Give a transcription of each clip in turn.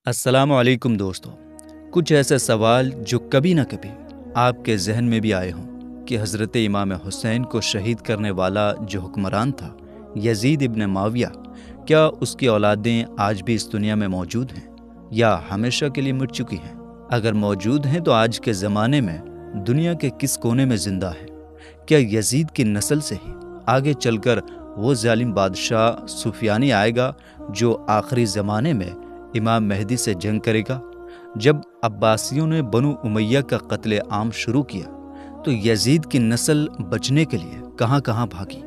السلام علیکم دوستو، کچھ ایسے سوال جو کبھی نہ کبھی آپ کے ذہن میں بھی آئے ہوں کہ حضرت امام حسین کو شہید کرنے والا جو حکمران تھا یزید ابن معاویہ، کیا اس کی اولادیں آج بھی اس دنیا میں موجود ہیں یا ہمیشہ کے لیے مٹ چکی ہیں؟ اگر موجود ہیں تو آج کے زمانے میں دنیا کے کس کونے میں زندہ ہیں؟ کیا یزید کی نسل سے ہی آگے چل کر وہ ظالم بادشاہ سفیانی آئے گا جو آخری زمانے میں امام مہدی سے جنگ کرے گا؟ جب عباسیوں نے بنو امیہ کا قتل عام شروع کیا تو یزید کی نسل بچنے کے لیے کہاں کہاں بھاگی؟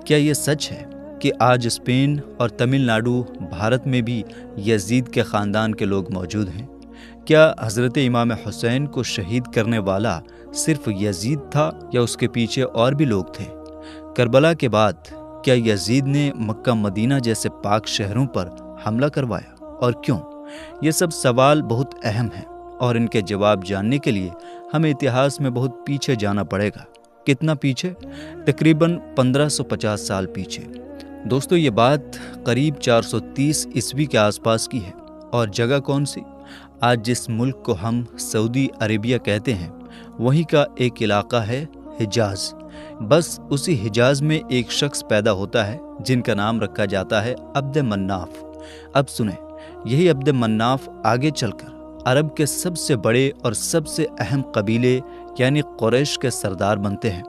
کیا یہ سچ ہے کہ آج اسپین اور تمل ناڈو بھارت میں بھی یزید کے خاندان کے لوگ موجود ہیں؟ کیا حضرت امام حسین کو شہید کرنے والا صرف یزید تھا یا اس کے پیچھے اور بھی لوگ تھے؟ کربلا کے بعد کیا یزید نے مکہ مدینہ جیسے پاک شہروں پر حملہ کروایا اور کیوں؟ یہ سب سوال بہت اہم ہیں اور ان کے جواب جاننے کے لیے ہمیں اتہاس میں بہت پیچھے جانا پڑے گا۔ کتنا پیچھے؟ تقریباً 1550 سال پیچھے۔ دوستو، یہ بات قریب 430 عیسوی کے آس پاس کی ہے، اور جگہ کون سی؟ آج جس ملک کو ہم سعودی عربیہ کہتے ہیں وہیں کا ایک علاقہ ہے حجاز۔ بس اسی حجاز میں ایک شخص پیدا ہوتا ہے جن کا نام رکھا جاتا ہے عبد مناف۔ اب سنیں، یہی عبد مناف آگے چل کر عرب کے سب سے بڑے اور سب سے اہم قبیلے یعنی قریش کے سردار بنتے ہیں۔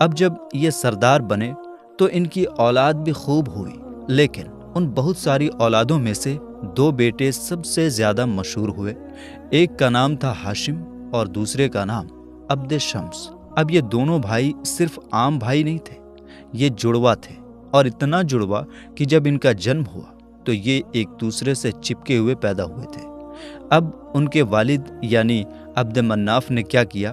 اب جب یہ سردار بنے تو ان کی اولاد بھی خوب ہوئی، لیکن ان بہت ساری اولادوں میں سے 2 بیٹے سب سے زیادہ مشہور ہوئے۔ ایک کا نام تھا ہاشم اور دوسرے کا نام عبد شمس۔ اب یہ دونوں بھائی صرف عام بھائی نہیں تھے، یہ جڑوا تھے، اور اتنا جڑوا کہ جب ان کا جنم ہوا تو یہ ایک دوسرے سے چپکے ہوئے پیدا ہوئے تھے۔ اب ان کے والد یعنی عبد مناف نے کیا کیا؟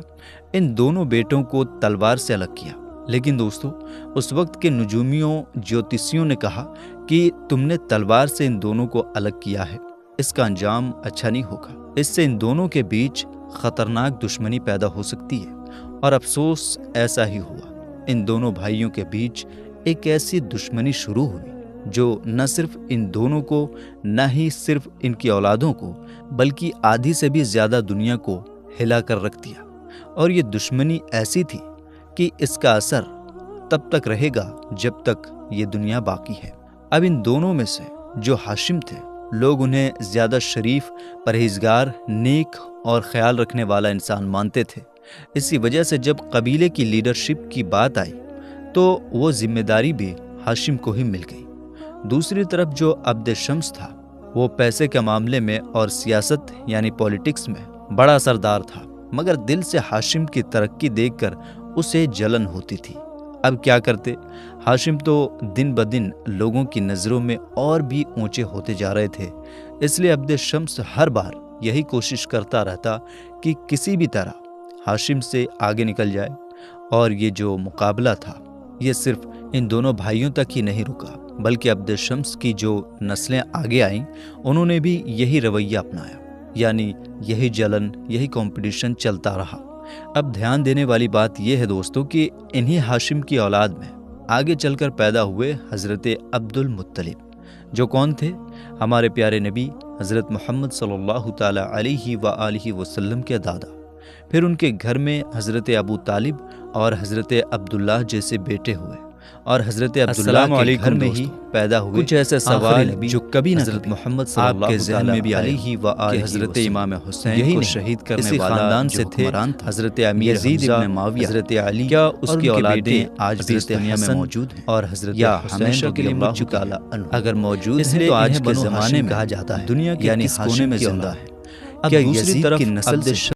ان دونوں بیٹوں کو تلوار سے الگ کیا۔ لیکن دوستو، اس وقت کے نجومیوں جوتشیوں نے کہا کہ تم نے تلوار سے ان دونوں کو الگ کیا ہے، اس کا انجام اچھا نہیں ہوگا، اس سے ان دونوں کے بیچ خطرناک دشمنی پیدا ہو سکتی ہے۔ اور افسوس ایسا ہی ہوا۔ ان دونوں بھائیوں کے بیچ ایک ایسی دشمنی شروع ہوئی جو نہ صرف ان دونوں کو، نہ ہی صرف ان کی اولادوں کو، بلکہ آدھی سے بھی زیادہ دنیا کو ہلا کر رکھ دیا۔ اور یہ دشمنی ایسی تھی کہ اس کا اثر تب تک رہے گا جب تک یہ دنیا باقی ہے۔ اب ان دونوں میں سے جو ہاشم تھے، لوگ انہیں زیادہ شریف، پرہیزگار، نیک اور خیال رکھنے والا انسان مانتے تھے۔ اسی وجہ سے جب قبیلے کی لیڈرشپ کی بات آئی تو وہ ذمہ داری بھی ہاشم کو ہی مل گئی۔ دوسری طرف جو عبد شمس تھا، وہ پیسے کے معاملے میں اور سیاست یعنی پولیٹکس میں بڑا سردار تھا، مگر دل سے ہاشم کی ترقی دیکھ کر اسے جلن ہوتی تھی۔ اب کیا کرتے؟ ہاشم تو دن بدن لوگوں کی نظروں میں اور بھی اونچے ہوتے جا رہے تھے، اس لیے عبد شمس ہر بار یہی کوشش کرتا رہتا کہ کسی بھی طرح ہاشم سے آگے نکل جائے۔ اور یہ جو مقابلہ تھا، یہ صرف ان دونوں بھائیوں تک ہی نہیں رکا، بلکہ عبد شمس کی جو نسلیں آگے آئیں انہوں نے بھی یہی رویہ اپنایا، یعنی یہی جلن، یہی کمپٹیشن چلتا رہا۔ اب دھیان دینے والی بات یہ ہے دوستو کہ انہی ہاشم کی اولاد میں آگے چل کر پیدا ہوئے حضرت عبد المطلب، جو کون تھے؟ ہمارے پیارے نبی حضرت محمد صلی اللہ تعالی علیہ وآلہ وسلم کے دادا۔ پھر ان کے گھر میں حضرت ابو طالب اور حضرت عبداللہ جیسے بیٹے ہوئے، اور حضرت عبداللہ کے گھر میں ہی پیدا ہوئے کچھ ایسے سوال جو کبھی حضرت محمد صلی اللہ کے ذہن میں بھی علیہ وآلہ حضرت امام حسین کو شہید کرنے والا خاندان سے تھے حضرت امیر یزید ابن معاویہ، حضرت علی، کیا اس کی اولادیں آج بھی اس دنیا میں موجود ہیں اور حضرت یا ہمیشہ کے لیے مٹ چکے ہیں؟ اگر موجود ہیں تو آج کے زمانے میں کہا جاتا ہے دنیا کے یعنی اس کونے میں زندہ ہے۔ اب دوسری طرف کی نسل سے